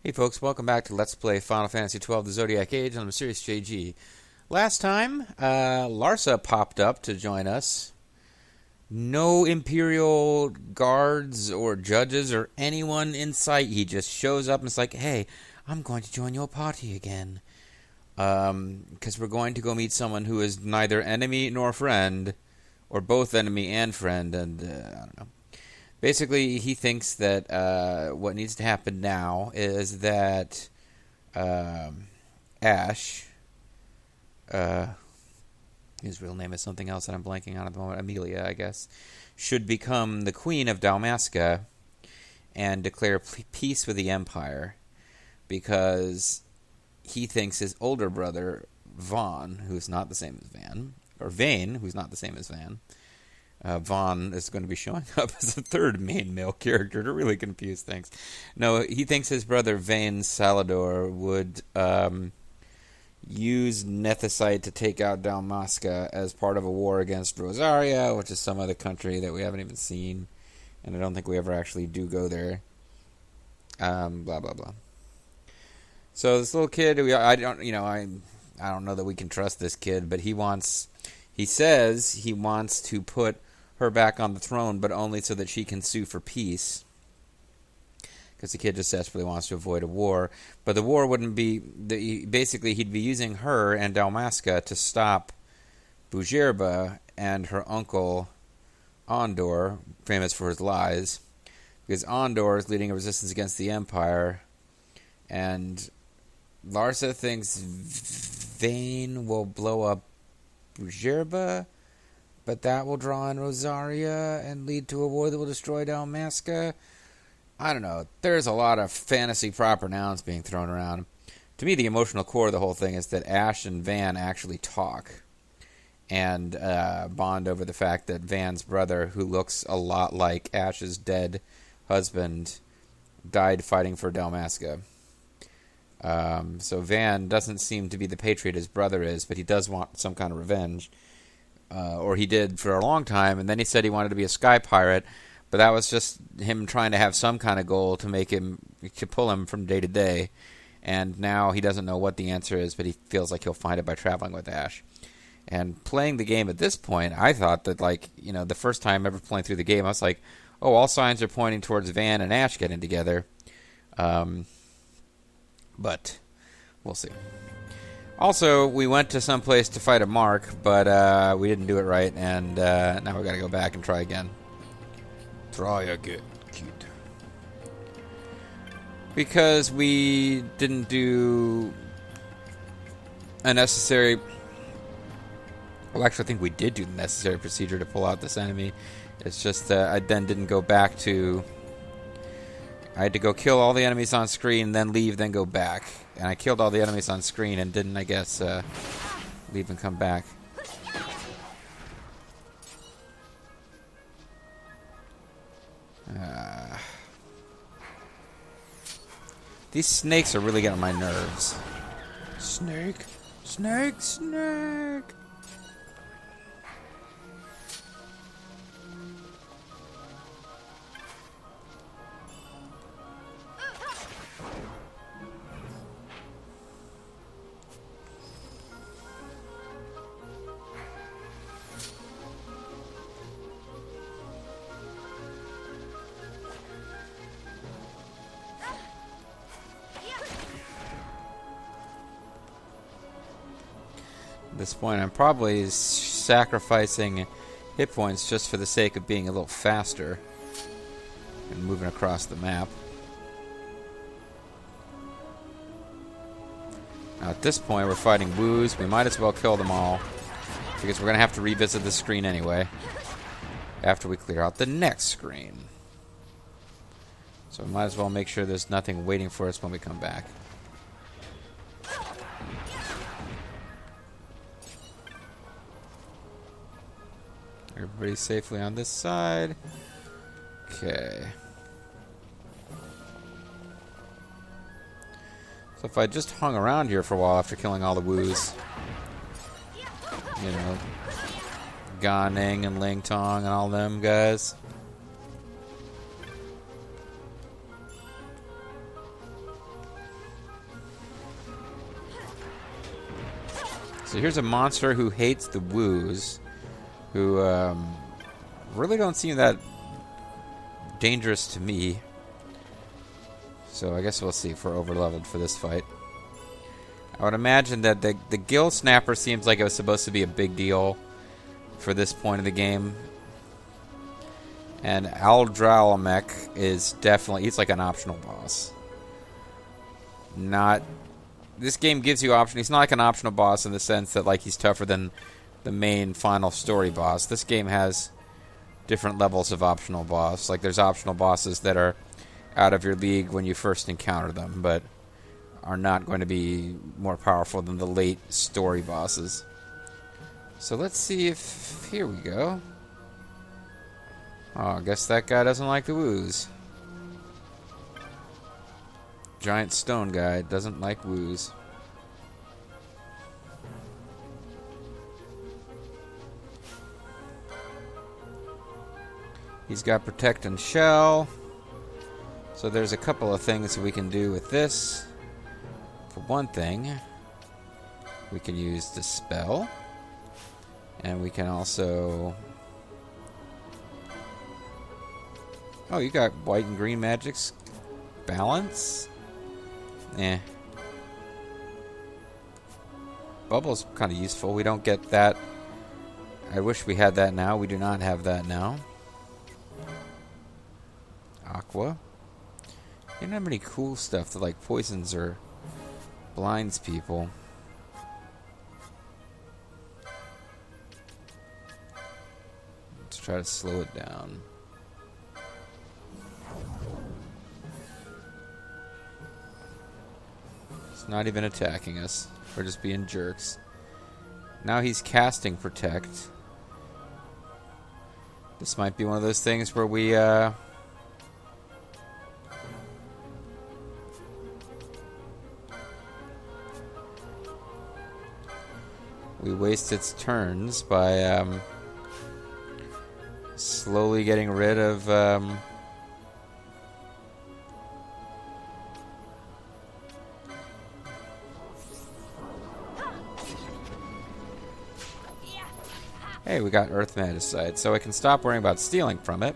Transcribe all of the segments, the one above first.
Hey folks, welcome back to Let's Play Final Fantasy XII The Zodiac Age on MysteriousJG. Last time, Larsa popped up to join us. No Imperial guards or judges or anyone in sight. He just shows up and is like, hey, I'm going to join your party again. Because we're going to go meet someone who is neither enemy nor friend, or both enemy and friend, and I don't know. Basically, he thinks that what needs to happen now is that Ash, his real name is something else that I'm blanking on at the moment, Amelia, I guess, should become the queen of Dalmasca and declare peace with the Empire, because he thinks his older brother, Vaughn, who's not the same as Van, or Vane, who's not the same as Van, Vaughn is going to be showing up as a third main male character to really confuse things. No, he thinks his brother Vane Salador would use Nethicite to take out Dalmasca as part of a war against Rosaria, which is some other country that we haven't even seen, and I don't think we ever actually do go there. Blah blah blah. So this little kid, I don't know that we can trust this kid, but he says he wants to put her back on the throne, but only so that she can sue for peace. Because the kid just desperately wants to avoid a war. But the war wouldn't be... Basically, he'd be using her and Dalmasca to stop Bujerba and her uncle Ondor, famous for his lies. Because Ondor is leading a resistance against the Empire. And Larsa thinks Vane will blow up Bujerba, but that will draw in Rosaria and lead to a war that will destroy Dalmasca. I don't know. There's a lot of fantasy proper nouns being thrown around. To me, the emotional core of the whole thing is that Ash and Van actually talk and bond over the fact that Van's brother, who looks a lot like Ash's dead husband, died fighting for Dalmasca. So Van doesn't seem to be the patriot his brother is, but he does want some kind of revenge. Or he did for a long time, and then he said he wanted to be a sky pirate, but that was just him trying to have some kind of goal to pull him from day to day. And now he doesn't know what the answer is, but he feels like he'll find it by traveling with Ash. And playing the game at this point, I thought that, the first time ever playing through the game, I was like, oh, all signs are pointing towards Van and Ash getting together. But we'll see. Also, we went to some place to fight a Mark, but we didn't do it right, and now we've got to go back and try again. Try again, kid. Because we didn't do a necessary... Well, actually, I think we did do the necessary procedure to pull out this enemy. It's just that I then didn't go back to... I had to go kill all the enemies on screen, then leave, then go back. And I killed all the enemies on screen and didn't, I guess, leave and come back. These snakes are really getting on my nerves. Snake, snake, snake. At this point, I'm probably sacrificing hit points just for the sake of being a little faster and moving across the map. Now, at this point, we're fighting woos. We might as well kill them all, because we're going to have to revisit the screen anyway after we clear out the next screen. So we might as well make sure there's nothing waiting for us when we come back. Everybody safely on this side. Okay. So if I just hung around here for a while after killing all the woos, Gan Ning and Ling Tong and all them guys, So here's a monster who hates the woos, who really don't seem that dangerous to me. So I guess we'll see if we're over-leveled for this fight. I would imagine that the Gill Snapper seems like it was supposed to be a big deal for this point of the game. And Aldralamek is definitely... he's like an optional boss. This game gives you options. He's not like an optional boss in the sense that like he's tougher than the main final story boss. This game has different levels of optional boss. Like there's optional bosses that are out of your league when you first encounter them, but are not going to be more powerful than the late story bosses. So let's see if... here we go. Oh, I guess that guy doesn't like the woos. Giant stone guy doesn't like woos. He's got Protect and Shell. So there's a couple of things we can do with this. For one thing, we can use Dispel. And we can also... oh, you got white and green magics. Balance? Eh. Bubble's kind of useful. We don't get that. I wish we had that now. We do not have that now. Aqua. You don't have any cool stuff that like poisons or blinds people. Let's try to slow it down. It's not even attacking us. We're just being jerks. Now he's casting Protect. This might be one of those things where we waste its turns by slowly getting rid of hey, we got Earth Magicite, so I can stop worrying about stealing from it.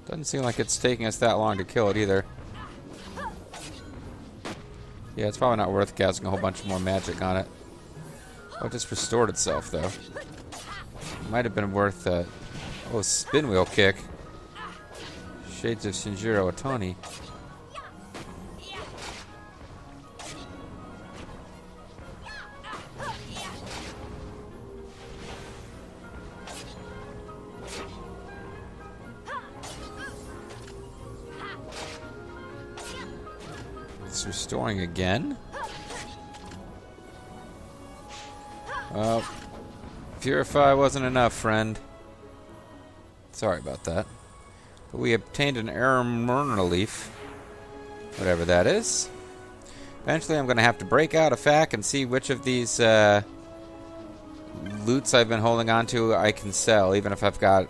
Doesn't seem like it's taking us that long to kill it either. Yeah, it's probably not worth casting a whole bunch more magic on it. Oh, it just restored itself, though. Might have been worth oh, spin wheel kick. Shades of Shinjiro Otani. It's restoring again. Well, Purify wasn't enough, friend. Sorry about that. But we obtained an Aramurna leaf. Whatever that is. Eventually I'm going to have to break out a FAQ and see which of these loots I've been holding on to I can sell, even if I've got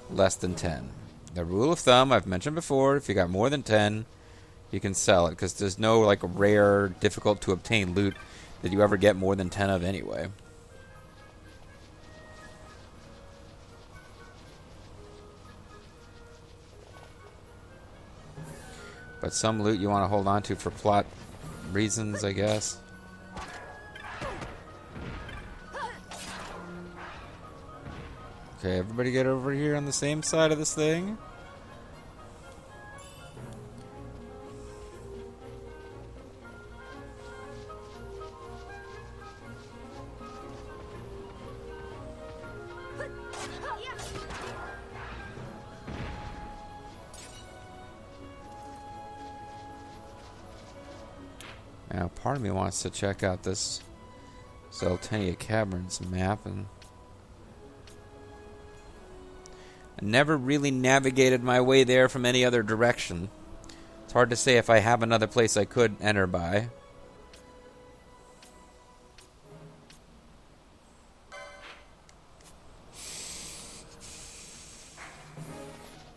less than 10. The rule of thumb I've mentioned before, if you got more than 10, you can sell it, because there's no like rare, difficult to obtain loot that you ever get more than 10 of anyway. But some loot you want to hold on to for plot reasons, I guess. Okay, everybody get over here on the same side of this thing. Now, part of me wants to check out this Zeltenia Caverns map, and I never really navigated my way there from any other direction. It's It's hard to say if I have another place I could enter by.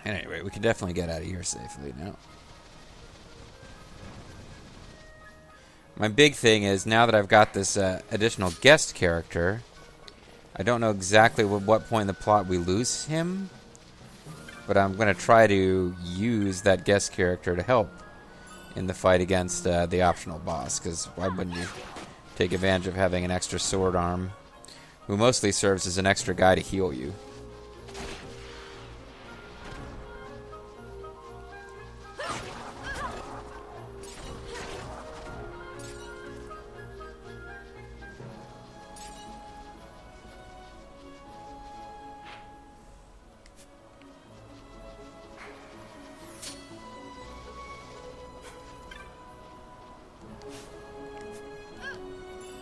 Anyway, we can definitely get out of here safely now. My big thing is, now that I've got this additional guest character, I don't know exactly at what point in the plot we lose him, but I'm going to try to use that guest character to help in the fight against the optional boss, because why wouldn't you take advantage of having an extra sword arm, who mostly serves as an extra guy to heal you.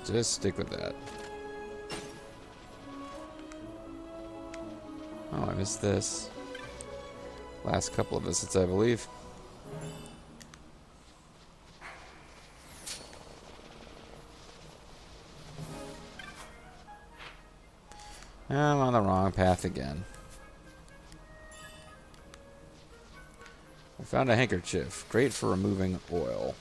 Just stick with that. Oh, I missed this. Last couple of visits, I believe. I'm on the wrong path again. I found a handkerchief. Great for removing oil.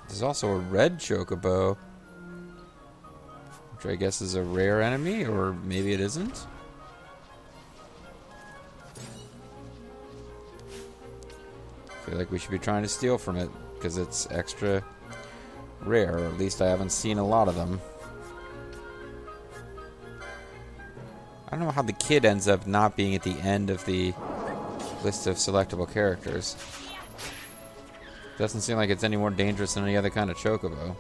There's also a red chocobo, which I guess is a rare enemy, or maybe it isn't. I feel like we should be trying to steal from it, because it's extra rare, or at least I haven't seen a lot of them. I don't know how the kid ends up not being at the end of the list of selectable characters. Doesn't seem like it's any more dangerous than any other kind of chocobo.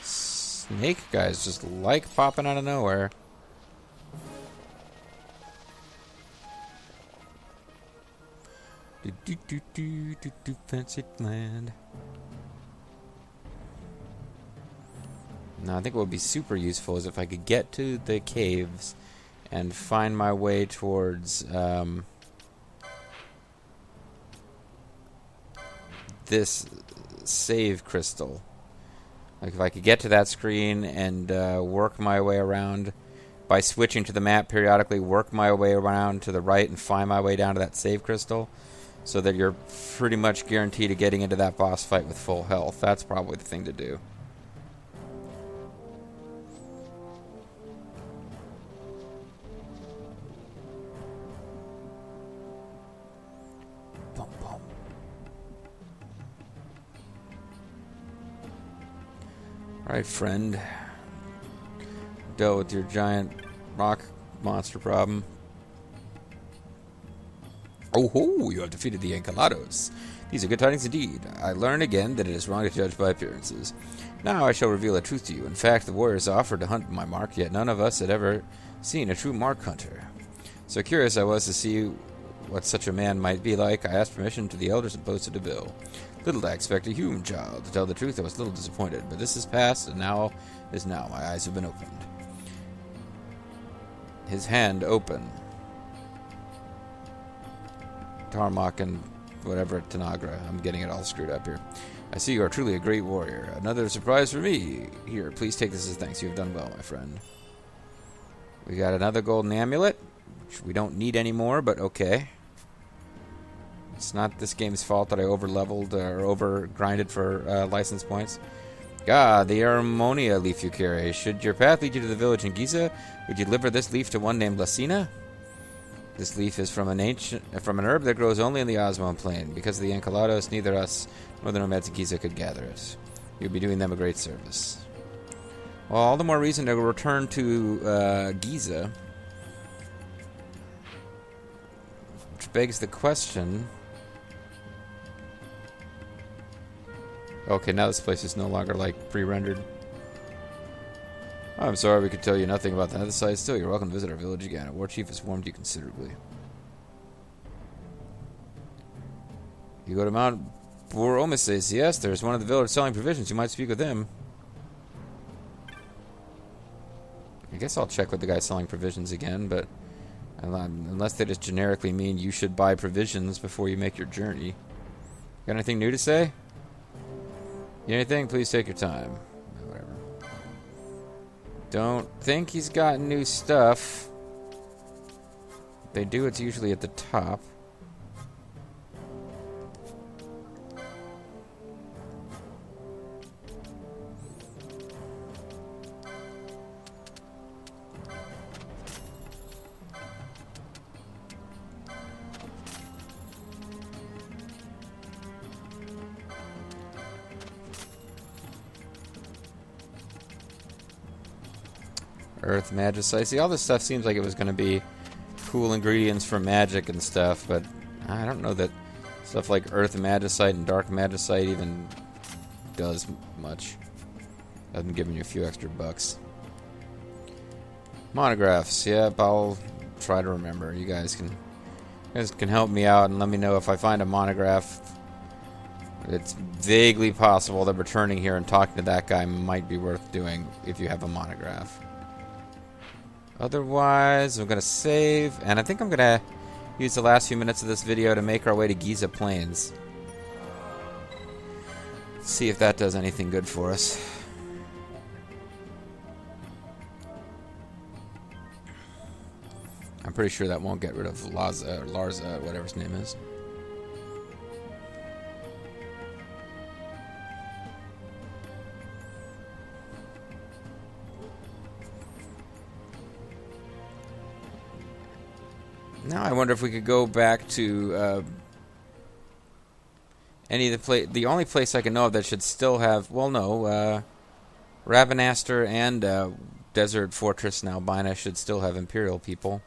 Snake guys just like popping out of nowhere. Fancy land. Now, I think what would be super useful is if I could get to the caves and find my way towards this save crystal. Like, if I could get to that screen and work my way around by switching to the map periodically, work my way around to the right and find my way down to that save crystal, so that you're pretty much guaranteed of getting into that boss fight with full health. That's probably the thing to do. Boom, boom. Alright, friend. Dealt with your giant rock monster problem. Oh ho! You have defeated the Encalados. These are good tidings indeed. I learn again that it is wrong to judge by appearances. Now I shall reveal a truth to you. In fact, the warriors offered to hunt my mark, yet none of us had ever seen a true mark hunter. So curious I was to see what such a man might be like, I asked permission to the elders and posted a bill. Little did I expect a human child. To tell the truth, I was a little disappointed, but this is past, and now is now. My eyes have been opened. His hand open. Tarmac and whatever Tanagra. I'm getting it all screwed up here. I see you are truly a great warrior. Another surprise for me. Here, please take this as thanks. You have done well, my friend. We got another golden amulet, which we don't need anymore, but okay. It's not this game's fault that I over-leveled or over-grinded for license points. God, the Armonia leaf you carry. Should your path lead you to the village in Giza, would you deliver this leaf to one named Lacina? This leaf is from an herb that grows only in the Osmond Plain. Because of the Encalados, neither us nor the nomads of Giza could gather it. You'll be doing them a great service. Well, all the more reason to return to Giza. Which begs the question... Okay, now this place is no longer, like, pre-rendered. I'm sorry we could tell you nothing about the other side. Still, you're welcome to visit our village again. Our war chief has warmed you considerably. You go to Mount Boromises. Yes, there's one of the villagers selling provisions. You might speak with him. I guess I'll check with the guy selling provisions again, but unless they just generically mean you should buy provisions before you make your journey. Got anything new to say? Anything? Please take your time. Whatever. Don't think he's got new stuff. If they do, it's usually at the top. Earth Magicite. See, all this stuff seems like it was going to be cool ingredients for magic and stuff, but I don't know that stuff like Earth Magicite and Dark Magicite even does much. Other than giving you a few extra bucks. Monographs. Yep, I'll try to remember. You guys can help me out and let me know if I find a monograph. It's vaguely possible that returning here and talking to that guy might be worth doing if you have a monograph. Otherwise, I'm going to save, and I think I'm going to use the last few minutes of this video to make our way to Giza Plains. See if that does anything good for us. I'm pretty sure that won't get rid of Larza, whatever his name is. Now I wonder if we could go back to any of the only place I can know of that should still have. Well, no, Ravenaster and Desert Fortress Albina should still have Imperial people.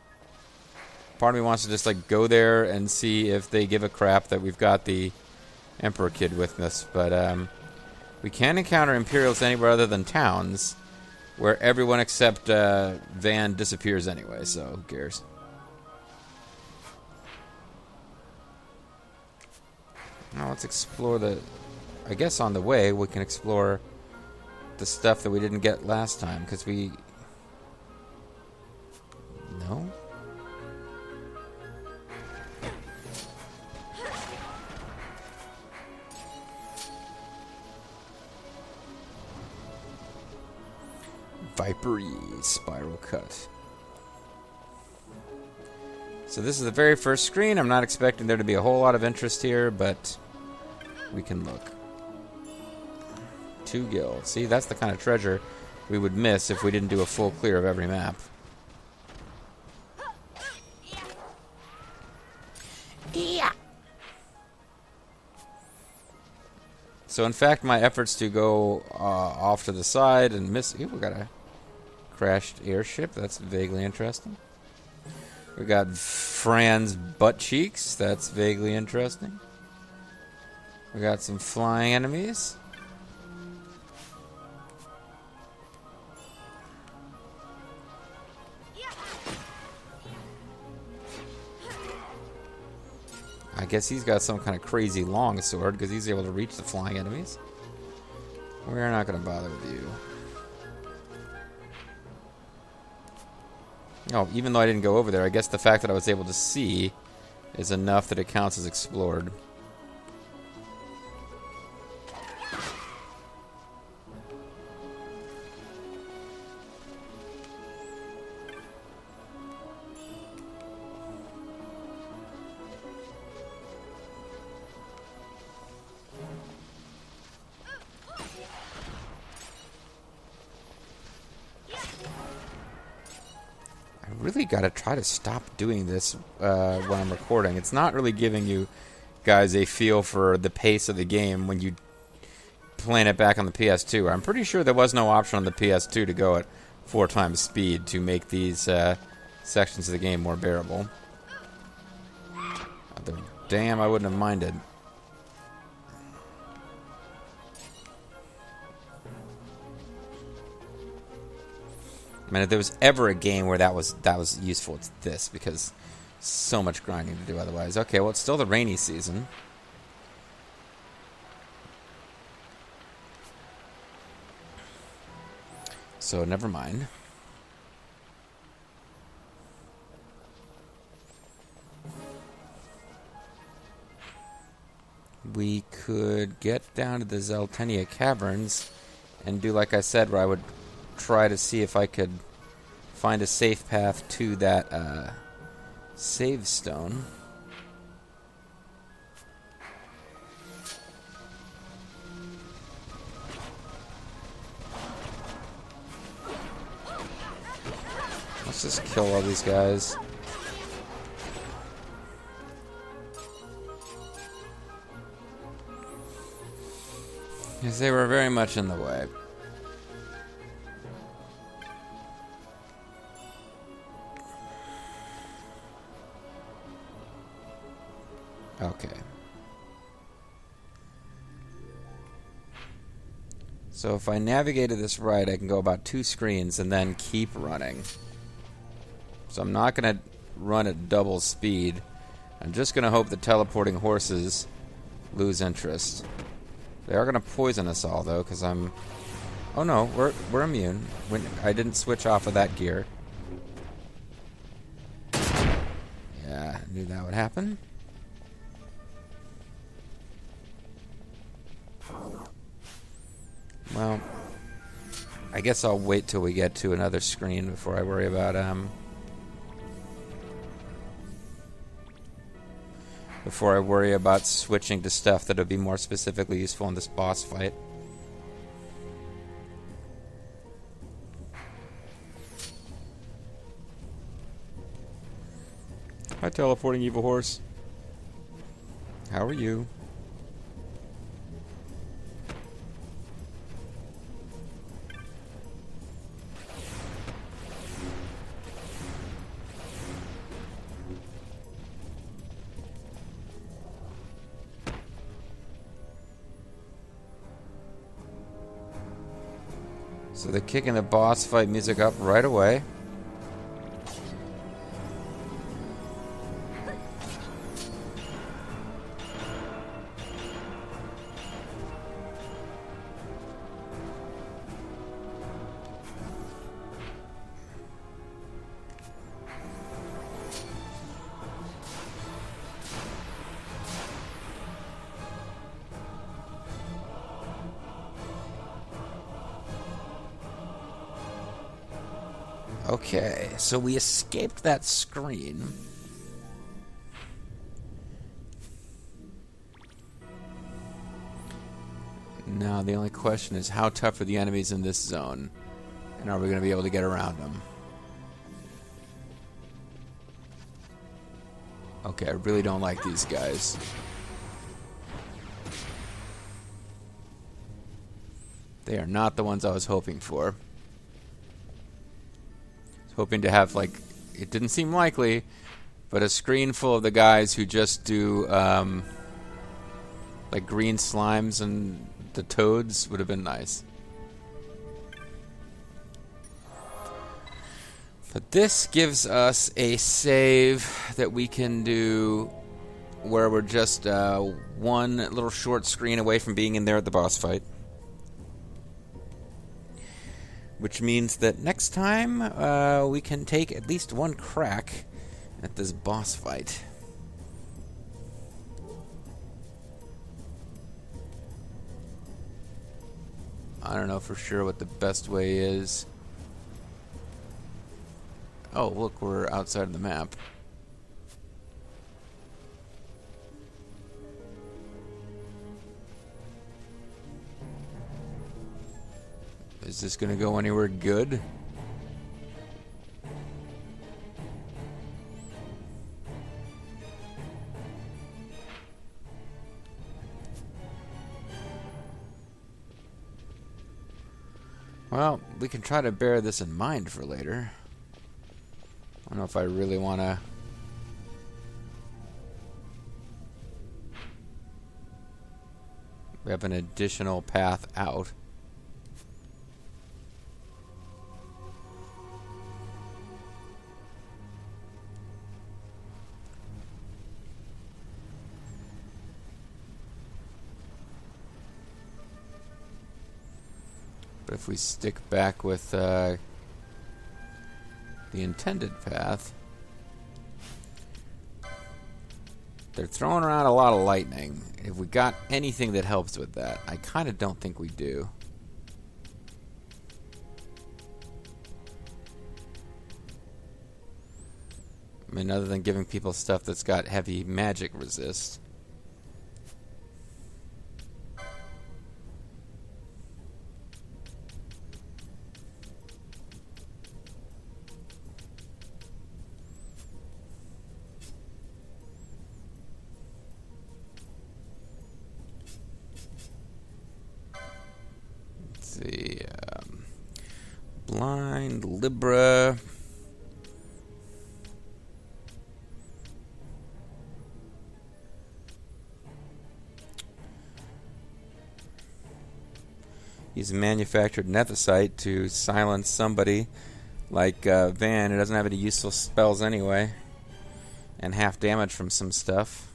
Part of me wants to just like go there and see if they give a crap that we've got the Emperor Kid with us. But we can't encounter Imperials anywhere other than towns, where everyone except Van disappears anyway. So who cares? Now let's explore the... I guess on the way we can explore the stuff that we didn't get last time, because we... No? Vipery Spiral Cut. So this is the very first screen. I'm not expecting there to be a whole lot of interest here, but we can look. 2 guilds. See, that's the kind of treasure we would miss if we didn't do a full clear of every map. Yeah. So in fact, my efforts to go off to the side and miss... Ooh, we got a crashed airship. That's vaguely interesting. We got Fran's butt cheeks. That's vaguely interesting. We got some flying enemies. I guess he's got some kind of crazy long sword because he's able to reach the flying enemies. We're not going to bother with you. Oh, even though I didn't go over there, I guess the fact that I was able to see is enough that it counts as explored. Really got to try to stop doing this when I'm recording. It's not really giving you guys a feel for the pace of the game when you playing it back on the PS2. I'm pretty sure there was no option on the PS2 to go at 4 times speed to make these sections of the game more bearable. Damn, I wouldn't have minded. I mean, if there was ever a game where that was useful, it's this, because so much grinding to do otherwise. Okay, well, it's still the rainy season. So, never mind. We could get down to the Zeltenia Caverns and do, like I said, where I would try to see if I could find a safe path to that save stone. Let's just kill all these guys. Because they were very much in the way. Okay. So if I navigated this right, I can go about 2 screens and then keep running. So I'm not going to run at double speed. I'm just going to hope the teleporting horses lose interest. They are going to poison us all, though, because I'm... Oh, no, we're immune. I didn't switch off of that gear. Yeah, I knew that would happen. Well, I guess I'll wait till we get to another screen before I worry about switching to stuff that would be more specifically useful in this boss fight. Hi, teleporting evil horse. How are you? So they're kicking the boss fight music up right away. Okay, so we escaped that screen. Now the only question is, how tough are the enemies in this zone? And are we going to be able to get around them? Okay, I really don't like these guys. They are not the ones I was hoping for. Hoping to have, like, it didn't seem likely, but a screen full of the guys who just do, like, green slimes and the toads would have been nice. But this gives us a save that we can do where we're just one little short screen away from being in there at the boss fight. Which means that next time we can take at least one crack at this boss fight. I don't know for sure what the best way is. Oh, look, we're outside of the map. Is this going to go anywhere good? Well, we can try to bear this in mind for later. I don't know if I really want to... We have an additional path out. But if we stick back with the intended path, they're throwing around a lot of lightning. If we got anything that helps with that, I kind of don't think we do. I mean, other than giving people stuff that's got heavy magic resist. Let's see. Blind, Libra. Use a manufactured nethicite to silence somebody like Van, who doesn't have any useful spells anyway, and half damage from some stuff.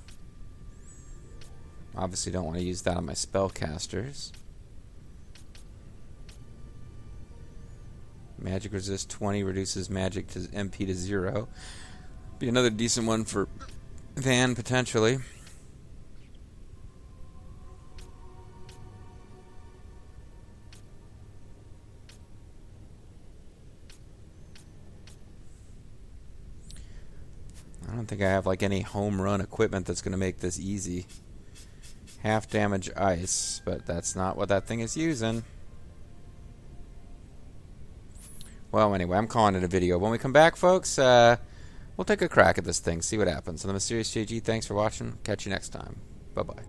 Obviously don't want to use that on my spellcasters. Magic resist 20, reduces magic to MP to 0. Be another decent one for Van, potentially. I don't think I have like any home run equipment that's going to make this easy. Half damage ice, but that's not what that thing is using. Well, anyway, I'm calling it a video. When we come back, folks, we'll take a crack at this thing, see what happens. So the MysteriousJG, thanks for watching. Catch you next time. Bye-bye.